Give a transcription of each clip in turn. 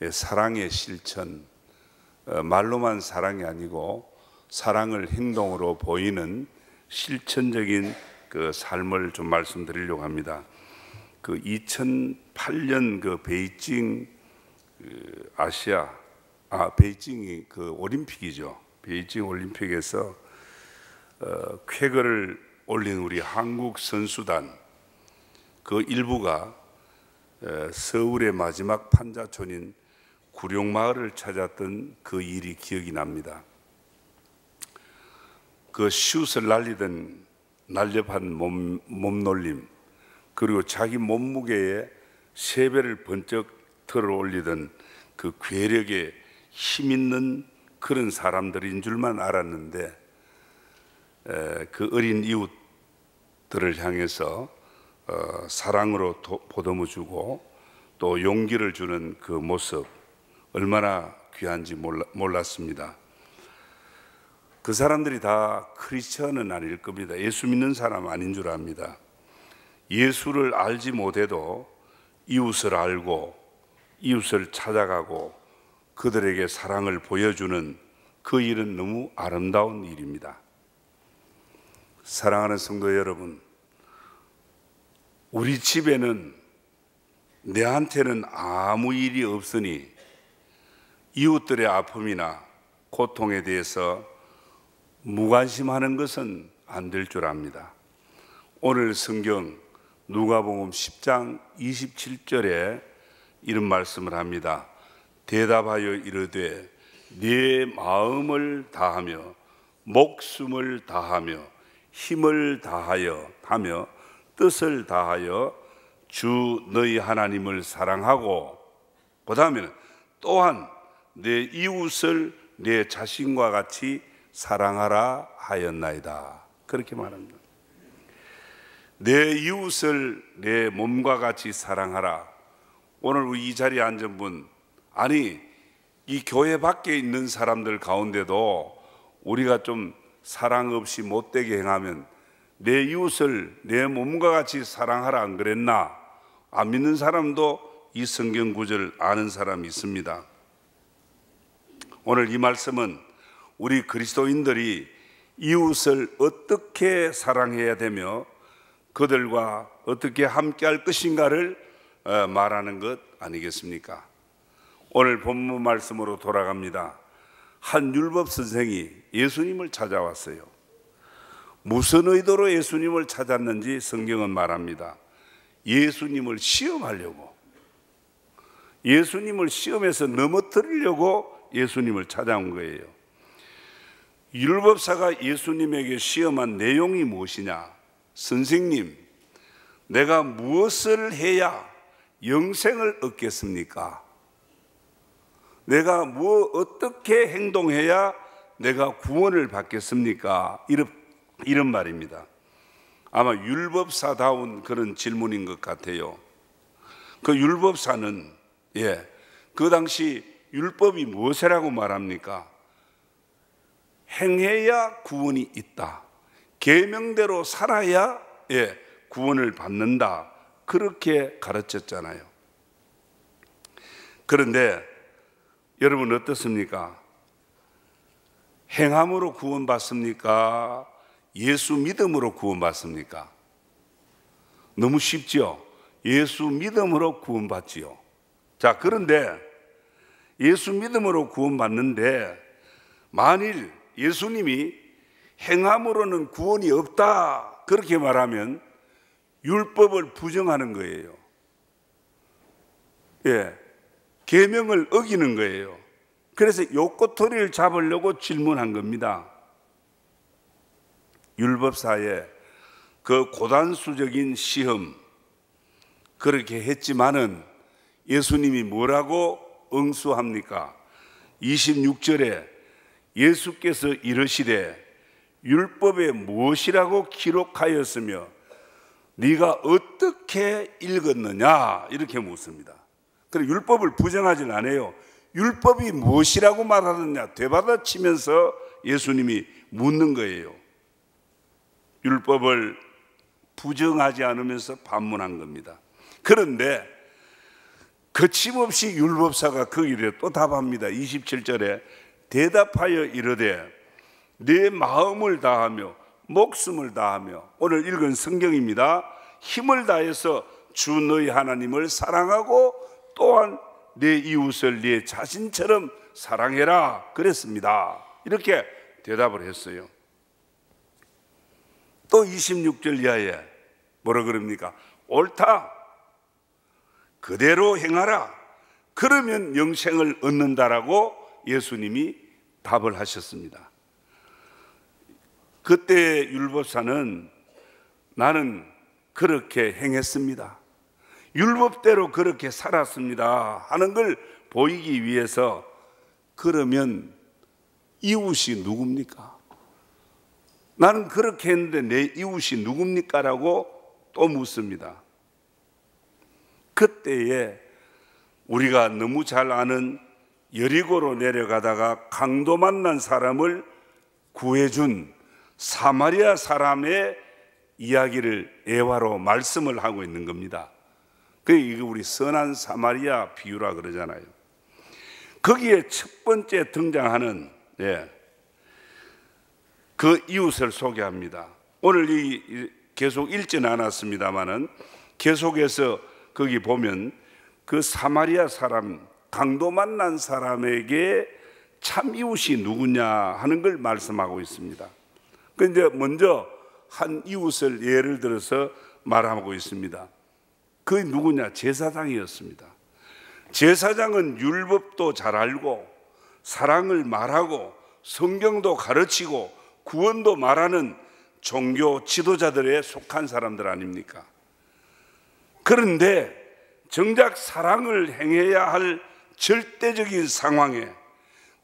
사랑의 실천, 말로만 사랑이 아니고 사랑을 행동으로 보이는 실천적인 그 삶을 좀 말씀드리려고 합니다. 그 2008년 그 베이징 베이징이 그 올림픽이죠. 베이징 올림픽에서 쾌거를 올린 우리 한국 선수단 그 일부가 서울의 마지막 판자촌인 구룡마을을 찾았던 그 일이 기억이 납니다. 그 슛을 날리던 날렵한 몸놀림, 그리고 자기 몸무게의 3배를 번쩍 들어 올리던 그 괴력에 힘있는 그런 사람들인 줄만 알았는데, 그 어린 이웃들을 향해서 사랑으로 보듬어주고 또 용기를 주는 그 모습, 얼마나 귀한지 몰랐습니다. 그 사람들이 다 크리스천은 아닐 겁니다. 예수 믿는 사람 아닌 줄 압니다. 예수를 알지 못해도 이웃을 알고 이웃을 찾아가고 그들에게 사랑을 보여주는 그 일은 너무 아름다운 일입니다. 사랑하는 성도 여러분, 우리 집에는 내한테는 아무 일이 없으니 이웃들의 아픔이나 고통에 대해서 무관심하는 것은 안 될 줄 압니다. 오늘 성경 누가복음 10장 27절에 이런 말씀을 합니다. 대답하여 이르되 네 마음을 다하며 목숨을 다하며 힘을 다하여 하며 뜻을 다하여 주 너희 하나님을 사랑하고, 그 다음에는 또한 내 이웃을 내 자신과 같이 사랑하라 하였나이다. 그렇게 말합니다. 내 이웃을 내 몸과 같이 사랑하라. 오늘 이 자리에 앉은 분, 아니 이 교회 밖에 있는 사람들 가운데도 우리가 좀 사랑 없이 못되게 행하면 내 이웃을 내 몸과 같이 사랑하라 안 그랬나? 안 믿는 사람도 이 성경 구절 아는 사람이 있습니다. 오늘 이 말씀은 우리 그리스도인들이 이웃을 어떻게 사랑해야 되며 그들과 어떻게 함께 할 것인가를 말하는 것 아니겠습니까? 오늘 본문 말씀으로 돌아갑니다. 한 율법 선생이 예수님을 찾아왔어요. 무슨 의도로 예수님을 찾았는지 성경은 말합니다. 예수님을 시험하려고, 예수님을 시험해서 넘어뜨리려고 예수님을 찾아온 거예요. 율법사가 예수님에게 시험한 내용이 무엇이냐? 선생님, 내가 무엇을 해야 영생을 얻겠습니까? 내가 어떻게 행동해야 내가 구원을 받겠습니까? 이런 말입니다. 아마 율법사다운 그런 질문인 것 같아요. 그 율법사는 그 당시 율법이 무엇이라고 말합니까? 행해야 구원이 있다. 계명대로 살아야 구원을 받는다. 그렇게 가르쳤잖아요. 그런데 여러분 어떻습니까? 행함으로 구원받습니까? 예수 믿음으로 구원받습니까? 너무 쉽죠? 예수 믿음으로 구원받지요. 자, 그런데 예수 믿음으로 구원받는데 만일 예수님이 행함으로는 구원이 없다 그렇게 말하면 율법을 부정하는 거예요. 계명을 어기는 거예요. 그래서 요꼬토리를 잡으려고 질문한 겁니다. 율법사의 그 고단수적인 시험 그렇게 했지만은 예수님이 뭐라고 응수합니까? 26절에 예수께서 이르시되 율법에 무엇이라고 기록하였으며 네가 어떻게 읽었느냐 이렇게 묻습니다. 그래 율법을 부정하진 않아요. 율법이 무엇이라고 말하느냐 되받아치면서 예수님이 묻는 거예요. 율법을 부정하지 않으면서 반문한 겁니다. 그런데 거침없이 율법사가 거기에 또 답합니다. 27절에 대답하여 이르되 내 마음을 다하며 목숨을 다하며, 오늘 읽은 성경입니다. 힘을 다해서 주 너희 하나님을 사랑하고 또한 내 이웃을 내 자신처럼 사랑해라 그랬습니다. 이렇게 대답을 했어요. 또 26절 이하에 뭐라 그럽니까? 옳다, 그대로 행하라, 그러면 영생을 얻는다라고 예수님이 답을 하셨습니다. 그때 율법사는 나는 그렇게 행했습니다, 율법대로 그렇게 살았습니다 하는 걸 보이기 위해서, 그러면 이웃이 누굽니까? 나는 그렇게 했는데 내 이웃이 누굽니까? 라고 또 묻습니다. 그때에 우리가 너무 잘 아는 여리고로 내려가다가 강도 만난 사람을 구해준 사마리아 사람의 이야기를 애화로 말씀을 하고 있는 겁니다. 이거 우리 선한 사마리아 비유라 그러잖아요. 거기에 첫 번째 등장하는 그 이웃을 소개합니다. 오늘 계속 읽지는 않았습니다만은 계속해서 거기 보면 그 사마리아 사람, 강도 만난 사람에게 참 이웃이 누구냐 하는 걸 말씀하고 있습니다. 그런데 먼저 한 이웃을 예를 들어서 말하고 있습니다. 그게 누구냐? 제사장이었습니다. 제사장은 율법도 잘 알고 사랑을 말하고 성경도 가르치고 구원도 말하는 종교 지도자들에 속한 사람들 아닙니까? 그런데 정작 사랑을 행해야 할 절대적인 상황에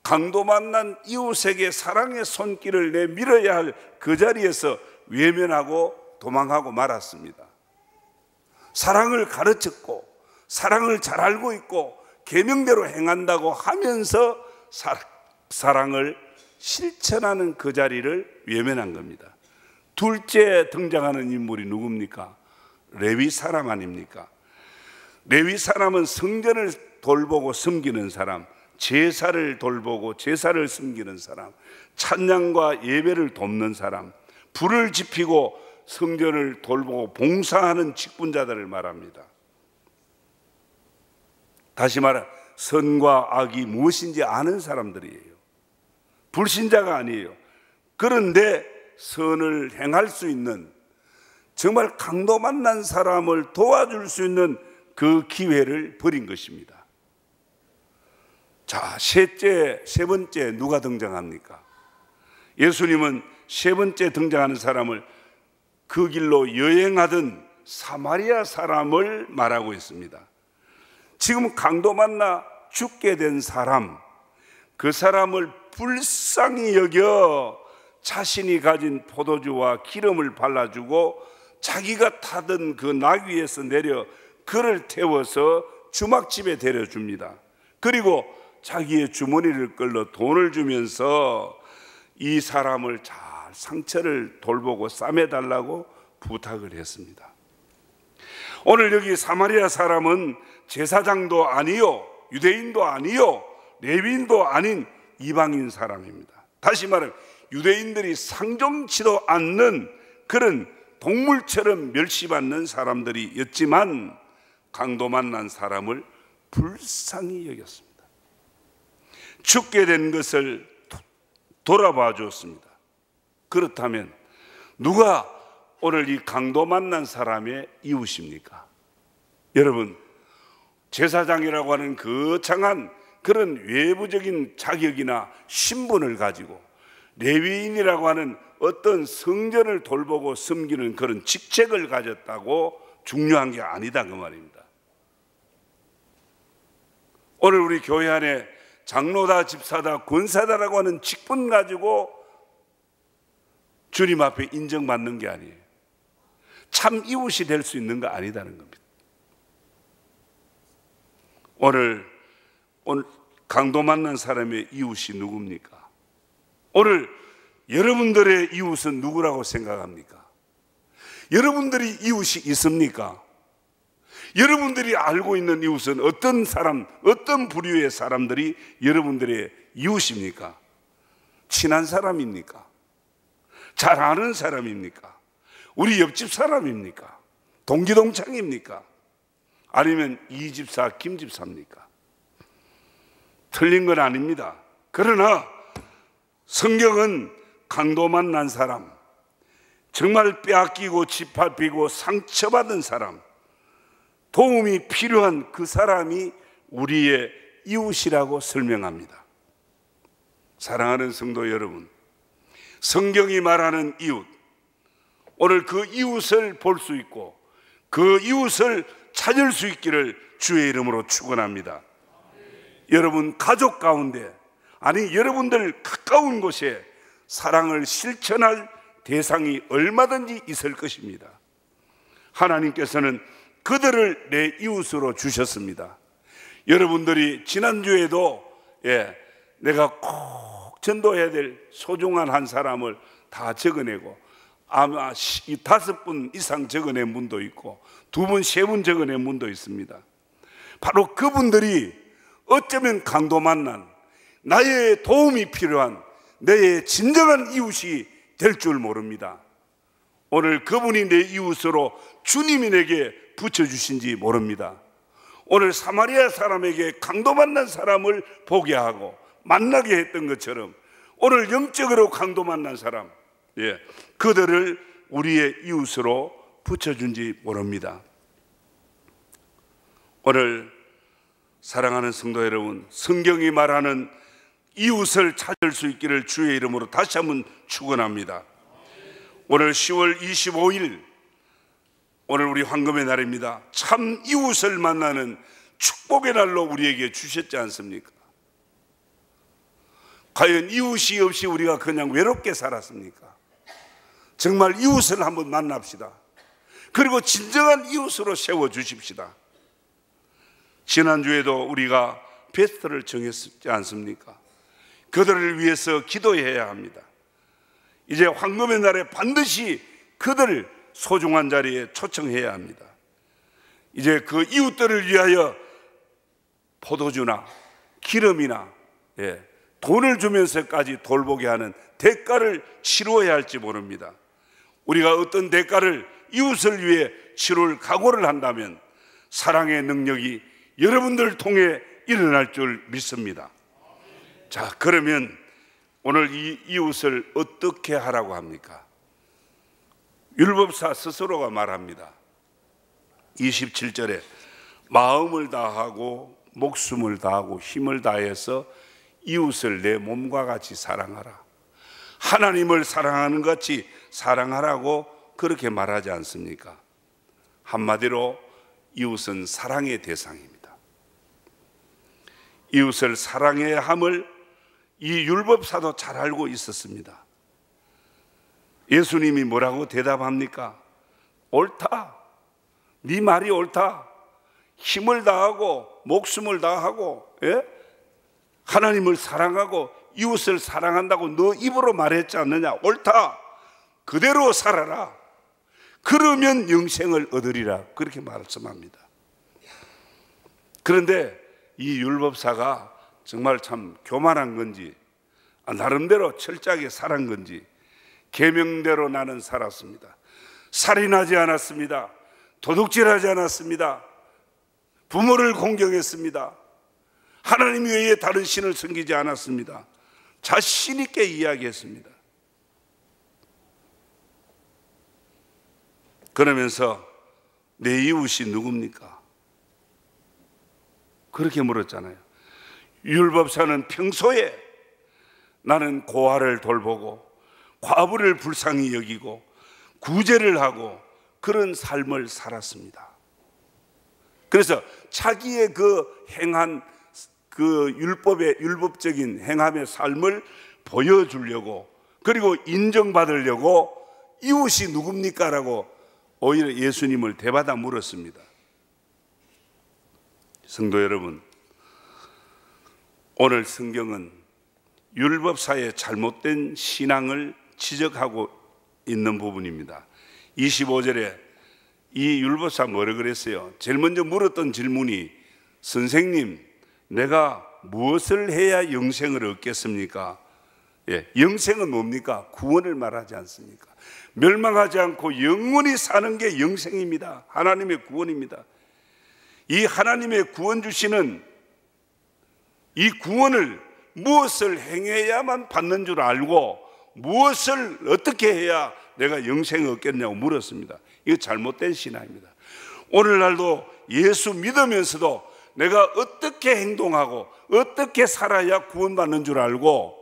강도 만난 이웃에게 사랑의 손길을 내밀어야 할 그 자리에서 외면하고 도망하고 말았습니다. 사랑을 가르쳤고 사랑을 잘 알고 있고 계명대로 행한다고 하면서 사랑을 실천하는 그 자리를 외면한 겁니다. 둘째 등장하는 인물이 누굽니까? 레위 사람 아닙니까? 레위 사람은 성전을 돌보고 섬기는 사람, 제사를 돌보고 제사를 섬기는 사람, 찬양과 예배를 돕는 사람, 불을 지피고 성전을 돌보고 봉사하는 직분자들을 말합니다. 다시 말해 선과 악이 무엇인지 아는 사람들이에요. 불신자가 아니에요. 그런데 선을 행할 수 있는, 정말 강도 만난 사람을 도와줄 수 있는 그 기회를 버린 것입니다. 자, 세 번째 누가 등장합니까? 예수님은 세 번째 등장하는 사람을 그 길로 여행하던 사마리아 사람을 말하고 있습니다. 지금 강도 만나 죽게 된 사람, 그 사람을 불쌍히 여겨 자신이 가진 포도주와 기름을 발라주고 자기가 타던 그 나귀에서 내려 그를 태워서 주막집에 데려줍니다. 그리고 자기의 주머니를 끌러 돈을 주면서 이 사람을 잘 상처를 돌보고 싸매달라고 부탁을 했습니다. 오늘 여기 사마리아 사람은 제사장도 아니요, 유대인도 아니요, 레위인도 아닌 이방인 사람입니다. 다시 말하면 유대인들이 상종치도 않는 그런 동물처럼 멸시받는 사람들이었지만 강도 만난 사람을 불쌍히 여겼습니다. 죽게 된 것을 돌아봐 주었습니다. 그렇다면 누가 오늘 이 강도 만난 사람의 이웃입니까? 여러분, 제사장이라고 하는 거창한 그런 외부적인 자격이나 신분을 가지고 레위인이라고 하는 어떤 성전을 돌보고 섬기는 그런 직책을 가졌다고 중요한 게 아니다 그 말입니다. 오늘 우리 교회 안에 장로다, 집사다, 권사다라고 하는 직분 가지고 주님 앞에 인정받는 게 아니에요. 참 이웃이 될 수 있는 거 아니다는 겁니다. 오늘 강도 만난 사람의 이웃이 누굽니까? 오늘 여러분들의 이웃은 누구라고 생각합니까? 여러분들이 이웃이 있습니까? 여러분들이 알고 있는 이웃은 어떤 사람, 어떤 부류의 사람들이 여러분들의 이웃입니까? 친한 사람입니까? 잘 아는 사람입니까? 우리 옆집 사람입니까? 동기동창입니까? 아니면 이 집사, 김 집사입니까? 틀린 건 아닙니다. 그러나 성경은 강도 만난 사람, 정말 빼앗기고 짓밟히고 상처받은 사람, 도움이 필요한 그 사람이 우리의 이웃이라고 설명합니다. 사랑하는 성도 여러분, 성경이 말하는 이웃, 오늘 그 이웃을 볼 수 있고 그 이웃을 찾을 수 있기를 주의 이름으로 축원합니다. 여러분 가족 가운데, 아니 여러분들 가까운 곳에 사랑을 실천할 대상이 얼마든지 있을 것입니다. 하나님께서는 그들을 내 이웃으로 주셨습니다. 여러분들이 지난주에도 내가 꼭 전도해야 될 소중한 한 사람을 다 적어내고, 아마 5분 이상 적어낸 분도 있고 2분, 3분 적어낸 분도 있습니다. 바로 그분들이 어쩌면 강도 만난, 나의 도움이 필요한 내 진정한 이웃이 될 줄 모릅니다. 오늘 그분이 내 이웃으로 주님이 내게 붙여주신지 모릅니다. 오늘 사마리아 사람에게 강도 만난 사람을 보게 하고 만나게 했던 것처럼 오늘 영적으로 강도 만난 사람, 그들을 우리의 이웃으로 붙여준지 모릅니다. 오늘 사랑하는 성도 여러분, 성경이 말하는 이웃을 찾을 수 있기를 주의 이름으로 다시 한번 축원합니다. 오늘 10월 25일, 오늘 우리 황금의 날입니다. 참 이웃을 만나는 축복의 날로 우리에게 주셨지 않습니까? 과연 이웃이 없이 우리가 그냥 외롭게 살았습니까? 정말 이웃을 한번 만납시다. 그리고 진정한 이웃으로 세워주십시다. 지난주에도 우리가 베스트를 정했지 않습니까? 그들을 위해서 기도해야 합니다. 이제 황금의 날에 반드시 그들을 소중한 자리에 초청해야 합니다. 이제 그 이웃들을 위하여 포도주나 기름이나 돈을 주면서까지 돌보게 하는 대가를 치루어야 할지 모릅니다. 우리가 어떤 대가를 이웃을 위해 치룰 각오를 한다면 사랑의 능력이 여러분들을 통해 일어날 줄 믿습니다. 자, 그러면 오늘 이 이웃을 어떻게 하라고 합니까? 율법사 스스로가 말합니다. 27절에 마음을 다하고 목숨을 다하고 힘을 다해서 이웃을 내 몸과 같이 사랑하라. 하나님을 사랑하는 것 같이 사랑하라고 그렇게 말하지 않습니까? 한마디로 이웃은 사랑의 대상입니다. 이웃을 사랑해야 함을 이 율법사도 잘 알고 있었습니다. 예수님이 뭐라고 대답합니까? 옳다. 네 말이 옳다. 힘을 다하고 목숨을 다하고 하나님을 사랑하고 이웃을 사랑한다고 너 입으로 말했지 않느냐? 옳다. 그대로 살아라. 그러면 영생을 얻으리라. 그렇게 말씀합니다. 그런데 이 율법사가 정말 참 교만한 건지 나름대로 철저하게 살한 건지 계명대로 나는 살았습니다. 살인하지 않았습니다. 도둑질하지 않았습니다. 부모를 공경했습니다. 하나님 외에 다른 신을 섬기지 않았습니다. 자신 있게 이야기했습니다. 그러면서 내 이웃이 누굽니까? 그렇게 물었잖아요. 율법사는 평소에 나는 고아를 돌보고 과부를 불쌍히 여기고 구제를 하고 그런 삶을 살았습니다. 그래서 자기의 그 행한 그 율법적인 행함의 삶을 보여주려고, 그리고 인정받으려고 이웃이 누굽니까? 라고 오히려 예수님을 대받아 물었습니다. 성도 여러분, 오늘 성경은 율법사의 잘못된 신앙을 지적하고 있는 부분입니다. 25절에 이 율법사 뭐라 그랬어요? 제일 먼저 물었던 질문이, 선생님, 내가 무엇을 해야 영생을 얻겠습니까? 영생은 뭡니까? 구원을 말하지 않습니까? 멸망하지 않고 영원히 사는 게 영생입니다. 하나님의 구원입니다. 이 하나님의 구원 주시는 이 구원을 무엇을 행해야만 받는 줄 알고 무엇을 어떻게 해야 내가 영생을 얻겠냐고 물었습니다. 이거 잘못된 신앙입니다. 오늘날도 예수 믿으면서도 내가 어떻게 행동하고 어떻게 살아야 구원받는 줄 알고,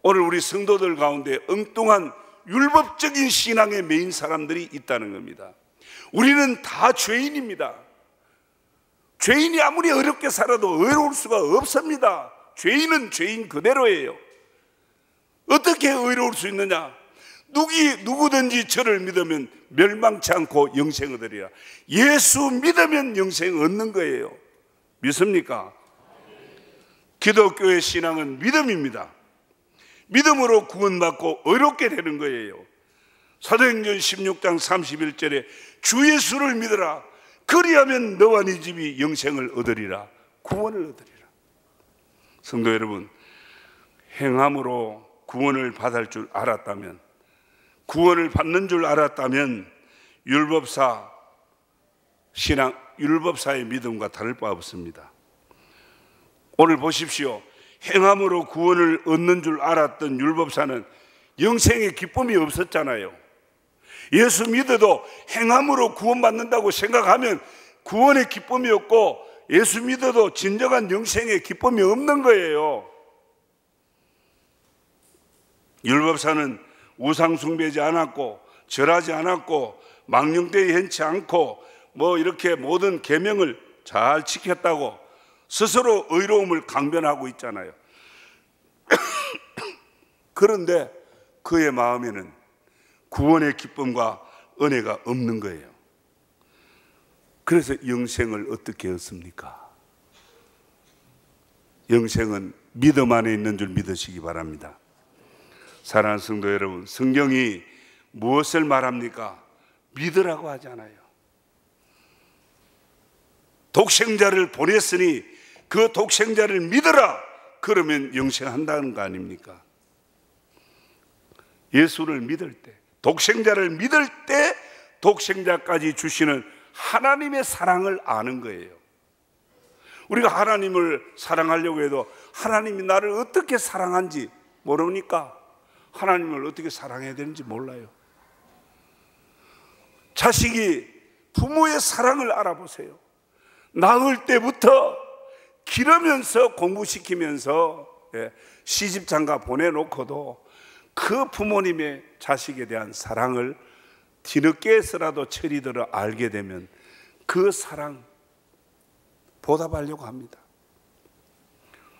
오늘 우리 성도들 가운데 엉뚱한 율법적인 신앙에 매인 사람들이 있다는 겁니다. 우리는 다 죄인입니다. 죄인이 아무리 어렵게 살아도 의로울 수가 없습니다. 죄인은 죄인 그대로예요. 어떻게 의로울 수 있느냐? 누구든지 저를 믿으면 멸망치 않고 영생을 얻으리라. 예수 믿으면 영생 얻는 거예요. 믿습니까? 기독교의 신앙은 믿음입니다. 믿음으로 구원받고 의롭게 되는 거예요. 사도행전 16장 31절에 주 예수를 믿으라. 그리하면 너와 네 집이 영생을 얻으리라. 구원을 얻으리라. 성도 여러분, 행함으로 구원을 받을 줄 알았다면, 구원을 받는 줄 알았다면 율법사 신앙, 율법사의 믿음과 다를 바 없습니다. 오늘 보십시오. 행함으로 구원을 얻는 줄 알았던 율법사는 영생의 기쁨이 없었잖아요. 예수 믿어도 행함으로 구원받는다고 생각하면 구원의 기쁨이 없고, 예수 믿어도 진정한 영생의 기쁨이 없는 거예요. 율법사는 우상 숭배하지 않았고 절하지 않았고 망령되이 행치 않고 이렇게 모든 계명을 잘 지켰다고 스스로 의로움을 강변하고 있잖아요. 그런데 그의 마음에는 구원의 기쁨과 은혜가 없는 거예요. 그래서 영생을 어떻게 얻습니까? 영생은 믿음 안에 있는 줄 믿으시기 바랍니다. 사랑하는 성도 여러분, 성경이 무엇을 말합니까? 믿으라고 하잖아요. 독생자를 보냈으니 그 독생자를 믿으라. 그러면 영생한다는 거 아닙니까? 예수를 믿을 때, 독생자를 믿을 때 독생자까지 주시는 하나님의 사랑을 아는 거예요. 우리가 하나님을 사랑하려고 해도 하나님이 나를 어떻게 사랑한지 모르니까 하나님을 어떻게 사랑해야 되는지 몰라요. 자식이 부모의 사랑을 알아보세요. 낳을 때부터 기르면서 공부시키면서 시집장가 보내놓고도 그 부모님의 자식에 대한 사랑을 뒤늦게서라도 철이들어 알게 되면 그 사랑 보답하려고 합니다.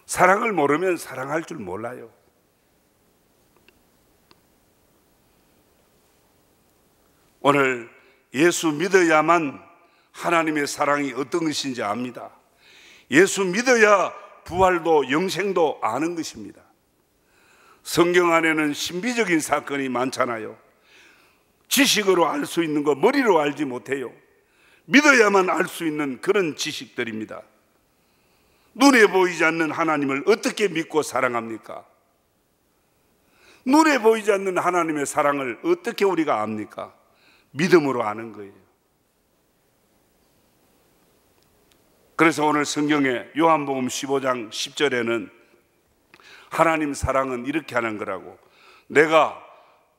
사랑을 모르면 사랑할 줄 몰라요. 오늘 예수 믿어야만 하나님의 사랑이 어떤 것인지 압니다. 예수 믿어야 부활도 영생도 아는 것입니다. 성경 안에는 신비적인 사건이 많잖아요. 지식으로 알 수 있는 거 머리로 알지 못해요. 믿어야만 알 수 있는 그런 지식들입니다. 눈에 보이지 않는 하나님을 어떻게 믿고 사랑합니까? 눈에 보이지 않는 하나님의 사랑을 어떻게 우리가 압니까? 믿음으로 아는 거예요. 그래서 오늘 성경에 요한복음 15장 10절에는 하나님 사랑은 이렇게 하는 거라고, 내가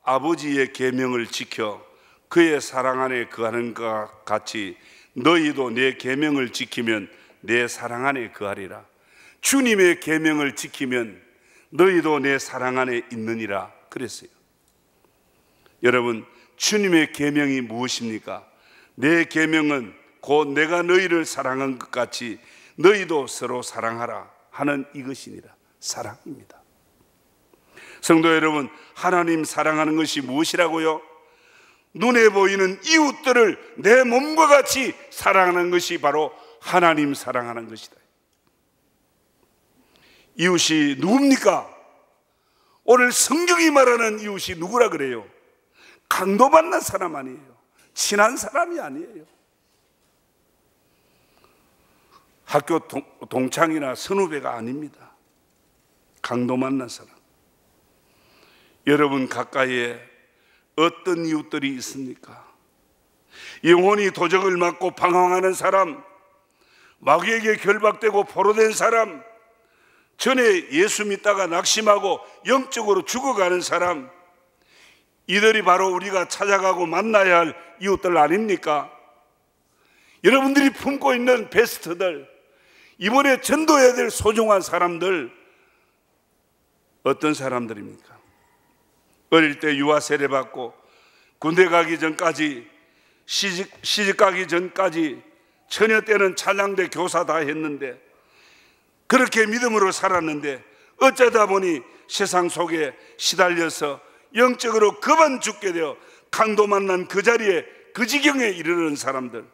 아버지의 계명을 지켜 그의 사랑 안에 거하는 것 같이 너희도 내 계명을 지키면 내 사랑 안에 거하리라. 주님의 계명을 지키면 너희도 내 사랑 안에 있느니라 그랬어요. 여러분, 주님의 계명이 무엇입니까? 내 계명은 곧 내가 너희를 사랑한 것 같이 너희도 서로 사랑하라 하는 이것이니라. 사랑입니다. 성도 여러분, 하나님 사랑하는 것이 무엇이라고요? 눈에 보이는 이웃들을 내 몸과 같이 사랑하는 것이 바로 하나님 사랑하는 것이다. 이웃이 누굽니까? 오늘 성경이 말하는 이웃이 누구라 그래요? 강도받는 사람 아니에요. 친한 사람이 아니에요. 학교 동창이나 선후배가 아닙니다. 강도 만난 사람. 여러분 가까이에 어떤 이웃들이 있습니까? 영혼이 도적을 맞고 방황하는 사람, 마귀에게 결박되고 포로된 사람, 전에 예수 믿다가 낙심하고 영적으로 죽어가는 사람, 이들이 바로 우리가 찾아가고 만나야 할 이웃들 아닙니까? 여러분들이 품고 있는 베스트들, 이번에 전도해야 될 소중한 사람들, 어떤 사람들입니까? 어릴 때 유아 세례 받고 군대 가기 전까지, 시집 가기 전까지 처녀 때는 찬양대 교사 다 했는데, 그렇게 믿음으로 살았는데 어쩌다 보니 세상 속에 시달려서 영적으로 그만 죽게 되어 강도 만난 그 자리에, 그 지경에 이르는 사람들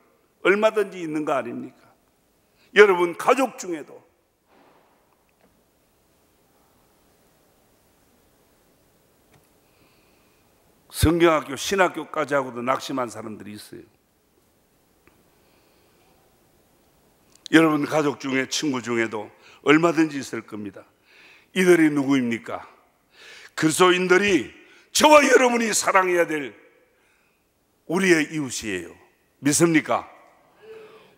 얼마든지 있는 거 아닙니까? 여러분 가족 중에도 성경학교, 신학교까지 하고도 낙심한 사람들이 있어요. 여러분 가족 중에, 친구 중에도 얼마든지 있을 겁니다. 이들이 누구입니까? 그리스도인들이, 저와 여러분이 사랑해야 될 우리의 이웃이에요. 믿습니까?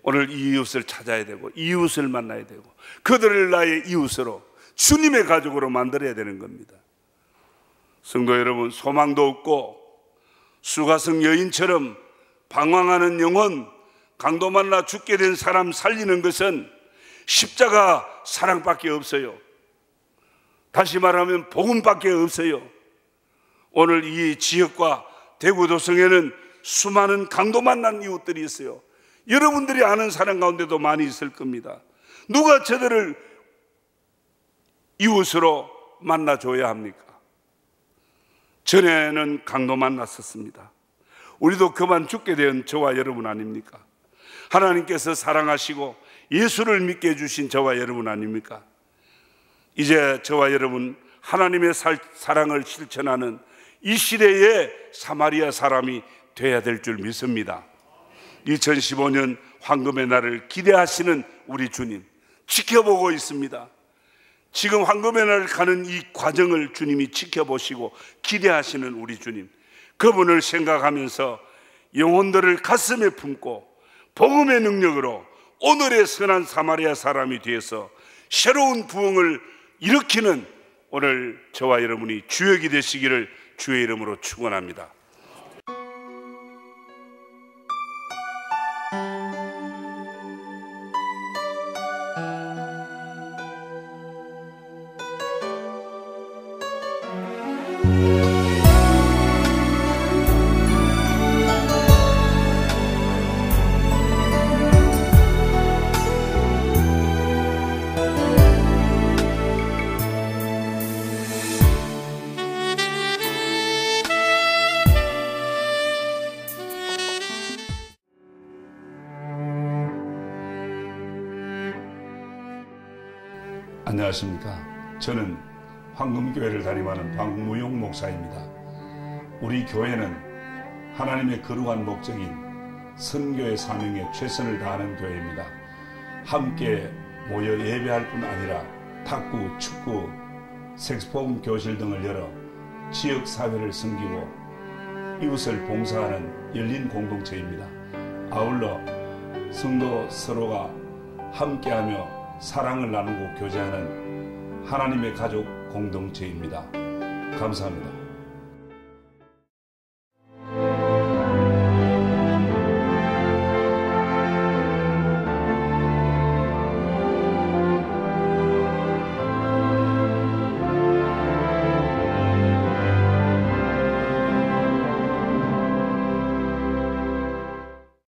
오늘 이 이웃을 찾아야 되고, 이웃을 만나야 되고, 그들을 나의 이웃으로, 주님의 가족으로 만들어야 되는 겁니다. 성도 여러분, 소망도 없고 수가성 여인처럼 방황하는 영혼, 강도 만나 죽게 된 사람 살리는 것은 십자가 사랑밖에 없어요. 다시 말하면 복음밖에 없어요. 오늘 이 지역과 대구 도성에는 수많은 강도 만난 이웃들이 있어요. 여러분들이 아는 사람 가운데도 많이 있을 겁니다. 누가 저들을 이웃으로 만나줘야 합니까? 전에는 강도 만났었습니다. 우리도 그만 죽게 된 저와 여러분 아닙니까? 하나님께서 사랑하시고 예수를 믿게 해주신 저와 여러분 아닙니까? 이제 저와 여러분 하나님의 사랑을 실천하는 이 시대의 사마리아 사람이 돼야 될 줄 믿습니다. 2015년 황금의 날을 기대하시는 우리 주님, 지켜보고 있습니다. 지금 황금의 날 가는 이 과정을 주님이 지켜보시고 기대하시는 우리 주님, 그분을 생각하면서 영혼들을 가슴에 품고 복음의 능력으로 오늘의 선한 사마리아 사람이 되어서 새로운 부흥을 일으키는 오늘 저와 여러분이 주역이 되시기를 주의 이름으로 축원합니다. 안녕하십니까. 저는 황금교회를 담임하는 박무용 목사입니다. 우리 교회는 하나님의 거룩한 목적인 선교의 사명에 최선을 다하는 교회입니다. 함께 모여 예배할 뿐 아니라 탁구, 축구, 색소폰 교실 등을 열어 지역 사회를 섬기고 이웃을 봉사하는 열린 공동체입니다. 아울러 성도 서로가 함께하며 사랑을 나누고 교제하는 하나님의 가족 공동체입니다. 감사합니다.